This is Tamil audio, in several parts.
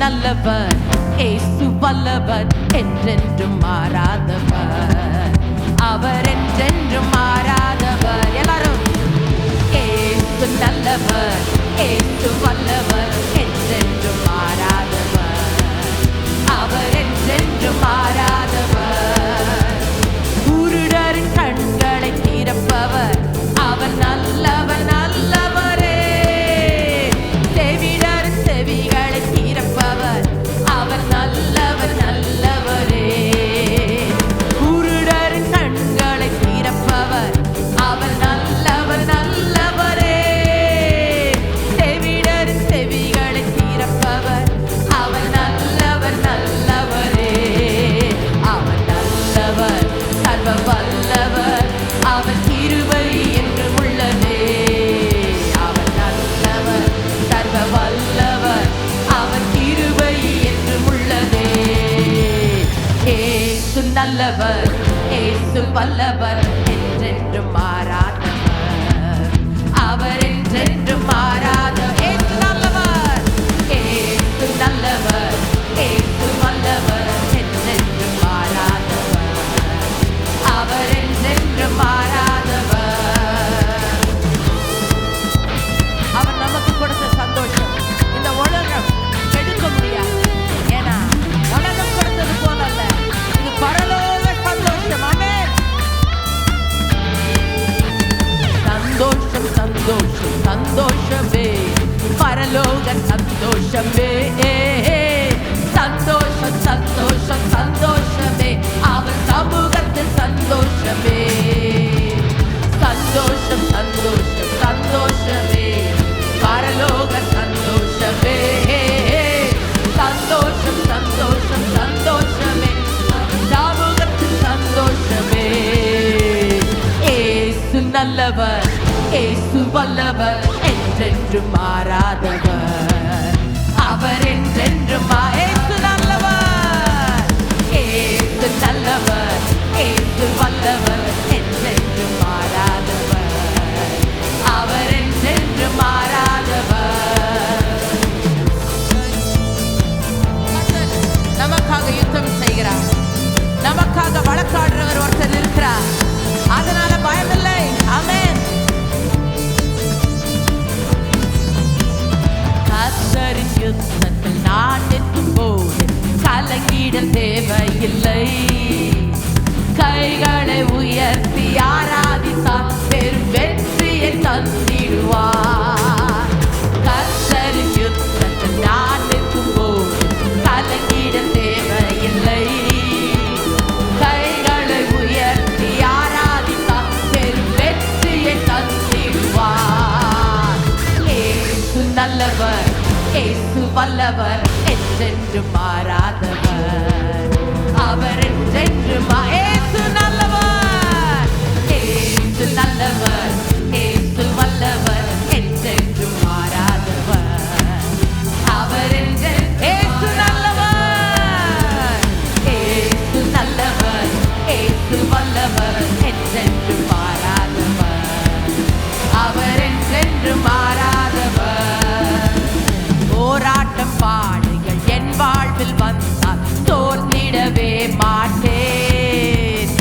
நல்லவர், இயேசு வல்லவர், என்றென்றும் மாறாதவர். அவர் என்றென்றும் மாறாதவர். எல்லாரும் இயேசு நல்லவர், இயேசு வல்லவர், என்றென்றும் மாறாதவர். அவர் என்றென்றும் மாறாதவர். குருடரின் கண்களை திறப்பவர், அவர் நல்லவர் நல்லவரே. செவிடரின் செவிகளை திறப்பவர், அவர் நல்லவர் நல்லவரே. குருடரின் கண்களை திறப்பவர், அவர் நல்லவர் நல்லவரே. செவிடரின் செவிகளை திறப்பவர், அவர் நல்லவர் நல்லவரே. அவர் நல்லவர், சர்வ வல்லவர், அவர் கிருபை என்று உள்ளதே. அவர் நல்லவர், சர்வ வல்லவர், அவர் கிருபை என்று உள்ளதே. இயேசு நல்லவர், இயேசு வல்லவர், என்றென்றும் மாறாதவர். அவர் என்றென்றும் மாறாதவர். இயேசு நல்லவர், இயேசு நல்லவர், இயேசு வல்லவர், என்றென்றும் மாறாதவர். அவர் என்றென்றும் மாறாதவர். அவர் நமக்கு கொடுத்த சந்தோஷம் இந்த உலகம் கெடுக்க முடியாது. ஏன்னா உலகம் கொடுத்தது போல அல்ல, இது பரலோக சந்தோஷம். ஆமென். சந்தோஷம் சந்தோஷம் சந்தோஷமே, பரலோக சந்தோஷமே. சந்தோஷம் சந்தோஷம் சந்தோஷமே, அவர் சமூகத்தில் சந்தோஷமே. சந்தோஷம் சந்தோஷம் சந்தோஷமே, பரலோக சந்தோஷமே. சந்தோஷம் சந்தோஷம் சந்தோஷமே, சமூகத்தில் சந்தோஷமே. இயேசு நல்லவர், இயேசு வல்லவர், என்றென்றும் மாறாதவர். அவர் என்றென்றும் இயேசு நல்லவர், இயேசு நல்லவர், இயேசு வல்லவர், என்றென்றும் மாறாதவர். அவர் என்றென்றும் மாறாதவர். கர்த்தர் நமக்காக யுத்தம் செய்கிறார். நமக்காக வழக்காடுறவர் ஒருத்தர் இருக்கிறார். அதனால பயமில்லை. ஆமென். கர்த்தரின் யுத்தத்தில் நான் நிற்கும் போது கலங்கிடல் தேவையில்லை. கைகளை உயர்த்தி ஆராதித்தால் பெரும் வெற்றியை தந்திடுவார். கர்த்தரின் யுத்தத்தில் நான் நிற்கும் போது கலங்கிடல் தேவையில்லை. கைகளை உயர்த்தி ஆராதித்தால் பெரும் வெற்றியை தந்திடுவார். இயேசு நல்லவர், இயேசு வல்லவர், என்றென்றும் மாறாதவர். அவர் என்றென்றும் இயேசு நல்லவர், இயேசு நல்லவர், இயேசு வல்லவர், என்றென்றும் மாறாதவர். அவர் இயேசு நல்லவர், இயேசு நல்லவர், இயேசு வல்லவர், என்றென்றும் மாறாதவர். அவர் என்றென்றும் மாறாதவர். போராட்டம் பாடுகள் என் வாழ்வில் வந்தால் தோர்ந்திடவே மாட்டேன்.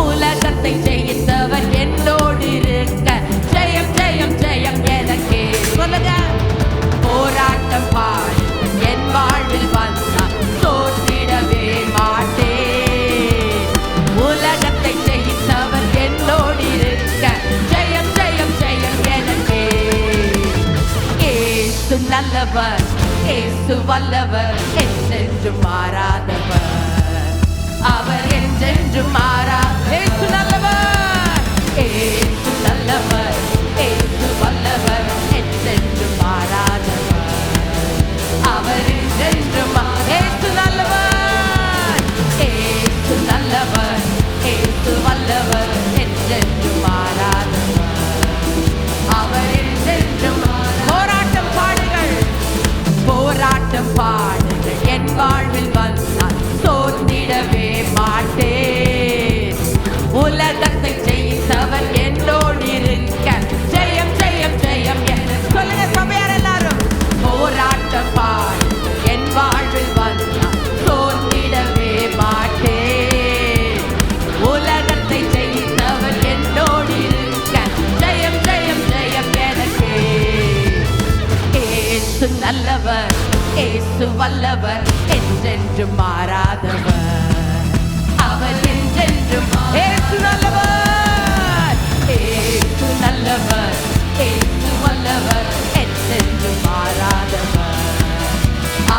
உலகத்தை ஜெயித்தவர் என்னோடு இருக்க ஜெயம் ஜெயம் ஜெயம் எனக்கே. சொல்லுங்க. போராட்டம் பாடுகள் என் வாழ்வில் வந்தால் தோர்ந்திடவே மாட்டேன். உலகத்தை ஜெயித்தவர் என்னோடு இருக்க ஜெயம் ஜெயம் ஜெயம் எனக்கே. இயேசு நல்லவர், இயேசு வல்லவர், என்றென்றும் மாறாதவர். அவர் என்றென்றும் இயேசு நல்லவர், இயேசு நல்லவர், இயேசு வல்லவர், என்றென்றும் மாறாதவர். அவர் என்றென்றும் இயேசு நல்லவர், இயேசு நல்லவர், இயேசு வல்லவர், என்றென்றும் மாறாதவர். அவர் என்றென்றும் போராட்டம் பாடுகள், போராட்டம் பாடுகள் என் வாழ்வில் வந்தால் தோன்றிடவே மாட்டேன். உலகத்தை ஜெயித்தவர் என்னோடு இருக்க ஜெயம் ஜெயம் ஜெயம். சொல்லுங்க சபையார் எல்லாரும். போராட்டம் பாடுகள் என் வாழ்வில் இயேசு வல்லவர், என்றென்று மாறாதவர். அவர் என்றென்றும் இயேசு நல்லவர், இயேசு நல்லவர், இயேசு வல்லவர், என்றென்று மாறாதவர்.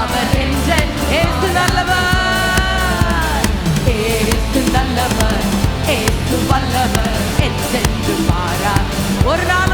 அவர் என்றென்று இயேசு நல்லவர், இயேசு நல்லவர், இயேசு வல்லவர், என்றென்று மாறாதவர். ஒரு நாள்